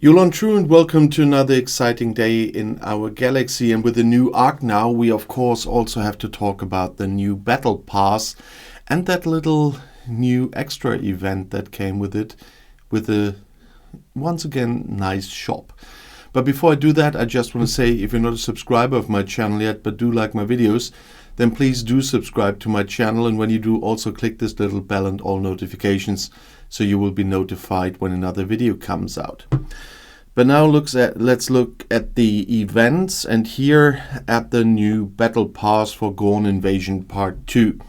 Yulon True and welcome to another exciting day in our galaxy, and with the new arc now we of course also have to talk about the new battle pass and that little new extra event that came with it, with a once again nice shop. But before I do that, I just want to say, if you're not a subscriber of my channel yet but do like my videos, then please do subscribe to my channel, and when you do, also click this little bell and all notifications so you will be notified when another video comes out. But now let's look at the events, and here at the new Battle Pass for Gorn Invasion Part 2.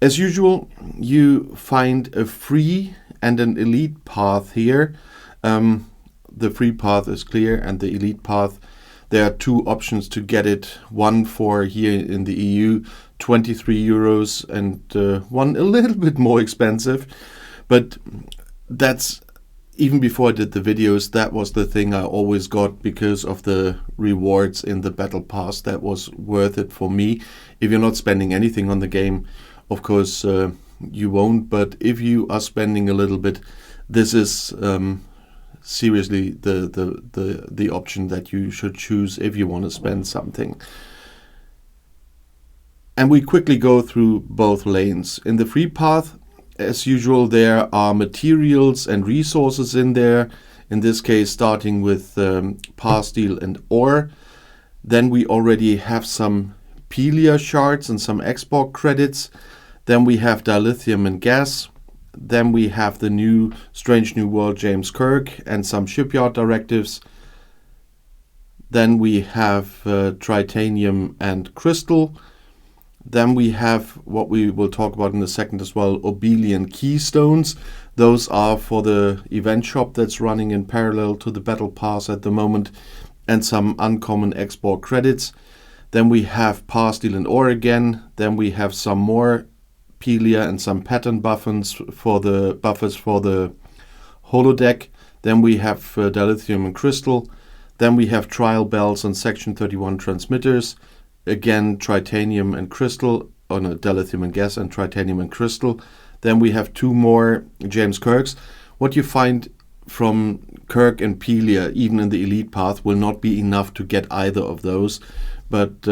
As usual, you find a free and an elite path here. The free path is clear, and the elite path, there are two options to get it. One for here in the EU, 23 euros, and one a little bit more expensive. But that's, even before I did the videos, that was the thing I always got because of the rewards in the Battle Pass. That was worth it for me. If you're not spending anything on the game, of course you won't. But if you are spending a little bit, this is seriously the option that you should choose if you want to spend something. And we quickly go through both lanes. In the free path, as usual, there are materials and resources in there. In this case, starting with power steel and ore. Then we already have some Pelia shards and some export credits. Then we have dilithium and gas. Then we have the new Strange New World James Kirk and some shipyard directives. Then we have titanium and crystal. Then we have what we will talk about in a second as well, Obelian keystones. Those are for the event shop that's running in parallel to the Battle Pass at the moment, and some uncommon export credits. Then we have power steel and ore again. Then we have some more Pelia and some pattern buffers for the holodeck. Then we have dilithium and crystal. Then we have trial bells and section 31 transmitters. Again, titanium and crystal, dilithium and gas and titanium and crystal. Then we have two more James Kirks. What you find from Kirk and Pelia, even in the elite path, will not be enough to get either of those, but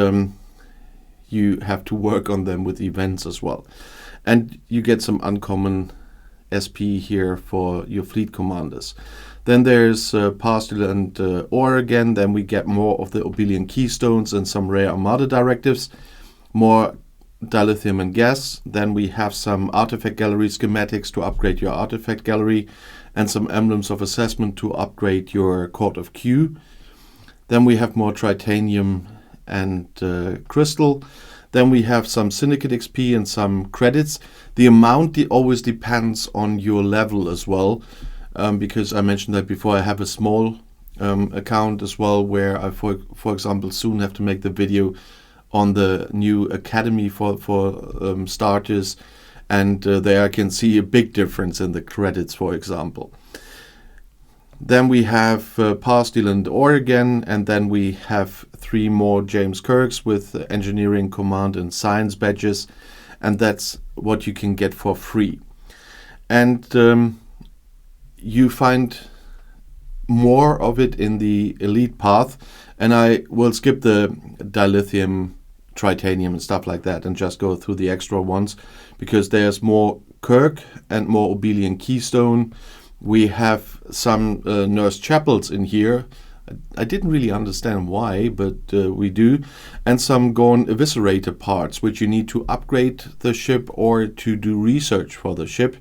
you have to work on them with events as well. And you get some uncommon SP here for your fleet commanders. Then there's power steel and ore again. Then we get more of the Obelian keystones and some rare armada directives. More dilithium and gas. Then we have some artifact gallery schematics to upgrade your artifact gallery, and some emblems of assessment to upgrade your Court of Q. Then we have more titanium and crystal. Then we have some Syndicate XP and some credits. The amount always depends on your level as well, because I mentioned that before. I have a small account as well, where I, for example, soon have to make the video on the new academy for starters, and there I can see a big difference in the credits, for example. Then we have power steel and ore again, and then we have three more James Kirks with engineering, command and science badges, and that's what you can get for free. And you find more of it in the elite path, and I will skip the dilithium, titanium and stuff like that and just go through the extra ones, because there's more Kirk and more Obelian keystone. We have some nurse chapels in here. I didn't really understand why, but we do. And some Gorn eviscerator parts, which you need to upgrade the ship or to do research for the ship.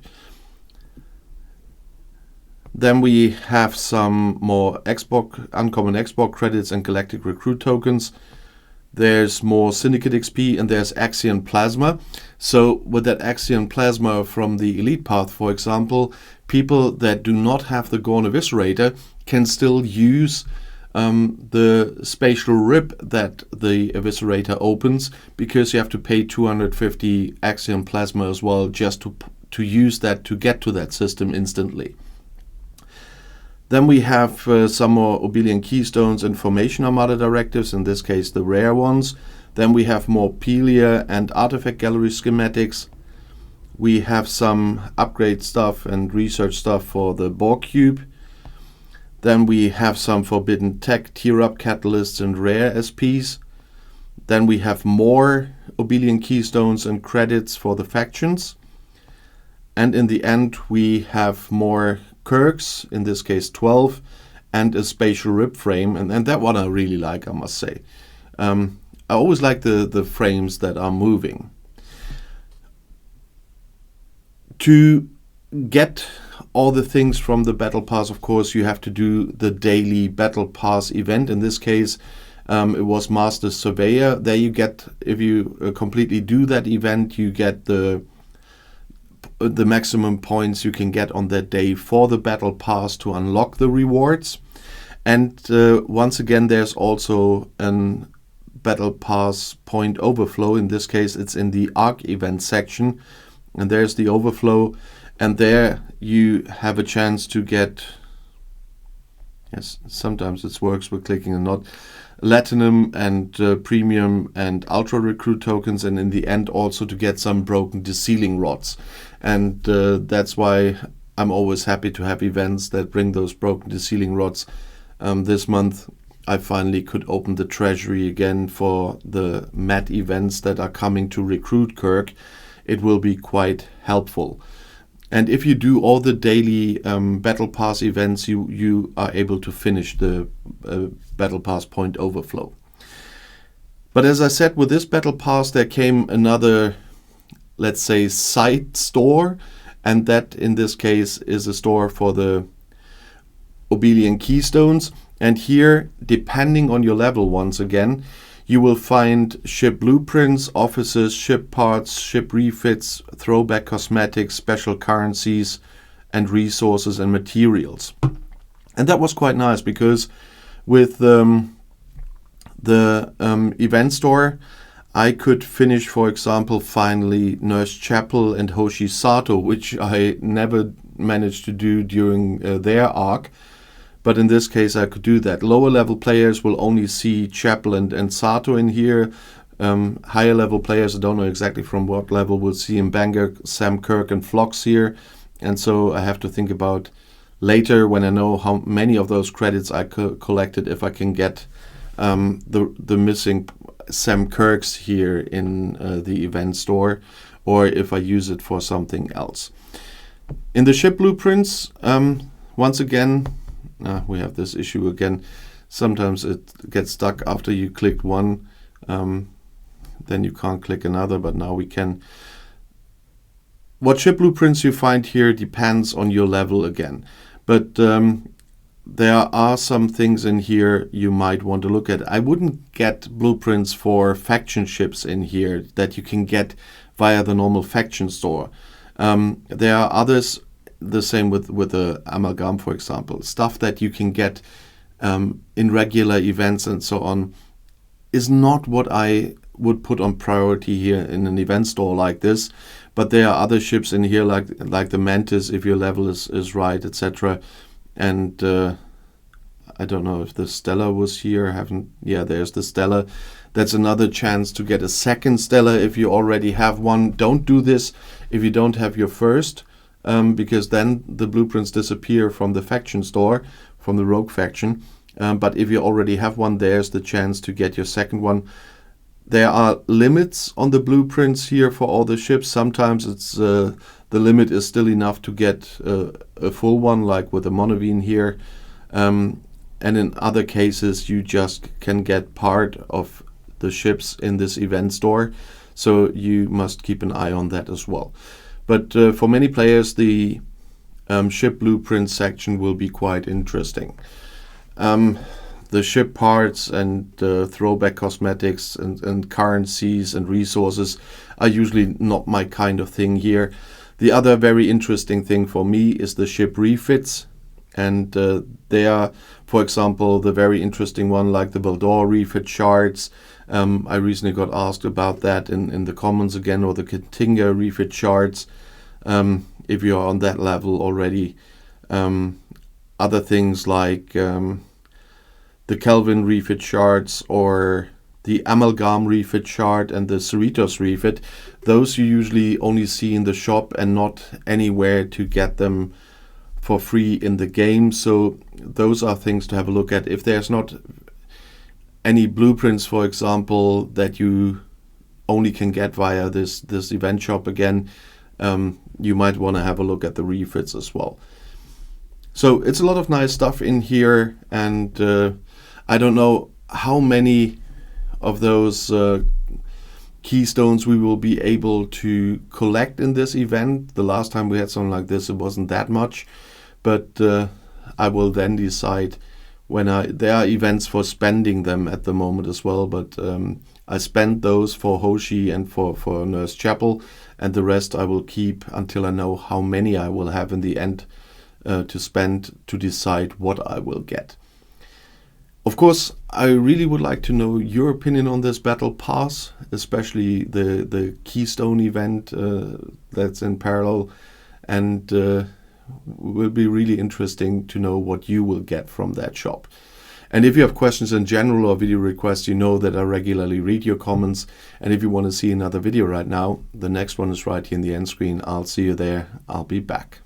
Then we have some more uncommon export credits and galactic recruit tokens. There's more Syndicate XP, and there's Axion Plasma. So with that Axion Plasma from the elite path, for example, people that do not have the Gorn Eviscerator can still use the spatial rip that the Eviscerator opens, because you have to pay 250 Axion Plasma as well just to use that, to get to that system instantly. Then we have some more Obelian keystones and formation armada directives, in this case the rare ones. Then we have more Pelia and artifact gallery schematics. We have some upgrade stuff and research stuff for the Borg cube. Then we have some forbidden tech, tier-up catalysts, and rare SPs. Then we have more Obelian Keystones and credits for the factions. And in the end, we have more Kirks, in this case 12, and a spatial rib frame. And that one I really like, I must say. I always like the frames that are moving. To get all the things from the Battle Pass, of course, you have to do the daily Battle Pass event. In this case, it was Master Surveyor. There you get, if you completely do that event, you get the maximum points you can get on that day for the Battle Pass to unlock the rewards. And once again, there's also an Battle Pass point overflow. In this case, it's in the ARC event section. And there's the overflow. And there you have a chance to get, yes, sometimes it works with clicking and not, Latinum and Premium and Ultra Recruit tokens, and in the end also to get some broken de-sealing rods. And that's why I'm always happy to have events that bring those broken de-sealing rods. This month I finally could open the treasury again for the MAT events that are coming to Recruit Kirk. It will be quite helpful. And if you do all the daily Battle Pass events, you are able to finish the Battle Pass point overflow. But as I said, with this Battle Pass, there came another, let's say, side store. And that, in this case, is a store for the Obelian Keystones. And here, depending on your level, once again, you will find ship blueprints, offices, ship parts, ship refits, throwback cosmetics, special currencies, and resources and materials. And that was quite nice because with the event store, I could finish, for example, finally Nurse Chapel and Hoshi Sato, which I never managed to do during their arc. But in this case, I could do that. Lower level players will only see Chapel and Sato in here. Higher level players, I don't know exactly from what level, will see Mbanger, Sam Kirk, and Phlox here. And so I have to think about later, when I know how many of those credits I collected, if I can get the missing Sam Kirks here in the event store, or if I use it for something else. In the ship blueprints, once again, we have this issue again. Sometimes it gets stuck after you clicked one, then you can't click another, but now we can. What ship blueprints you find here depends on your level again. But there are some things in here you might want to look at. I wouldn't get blueprints for faction ships in here that you can get via the normal faction store. There are others. The same with the amalgam, for example. Stuff that you can get in regular events and so on is not what I would put on priority here in an event store like this. But there are other ships in here like the Mantis, if your level is right, etc. And I don't know if the Stella was here. Yeah, there's the Stella. That's another chance to get a second Stella if you already have one. Don't do this if you don't have your first. Because then the blueprints disappear from the faction store, from the rogue faction. But if you already have one, there's the chance to get your second one. There are limits on the blueprints here for all the ships. Sometimes it's the limit is still enough to get a full one, like with the Monovine here. And in other cases, you just can get part of the ships in this event store. So you must keep an eye on that as well. But for many players, the ship blueprint section will be quite interesting. The ship parts and throwback cosmetics and currencies and resources are usually not my kind of thing here. The other very interesting thing for me is the ship refits. And they are, for example, the very interesting one like the Baldor refit shards. I recently got asked about that in the comments again, or the Katinga refit shards, if you're on that level already. Other things like the Kelvin refit shards or the Amalgam refit shard and the Cerritos refit, those you usually only see in the shop and not anywhere to get them for free in the game. So those are things to have a look at. If there's not any blueprints, for example, that you only can get via this event shop again, you might want to have a look at the refits as well. So it's a lot of nice stuff in here, and I don't know how many of those keystones we will be able to collect in this event. The last time we had something like this, it wasn't that much, but I will then decide when there are events for spending them at the moment as well, but I spent those for Hoshi and for Nurse Chapel, and the rest I will keep until I know how many I will have in the end to spend to decide what I will get. Of course, I really would like to know your opinion on this Battle Pass, especially the Keystone event that's in parallel, and will be really interesting to know what you will get from that shop. And if you have questions in general or video requests, you know that I regularly read your comments. And if you want to see another video right now, the next one is right here in the end screen. I'll see you there. I'll be back.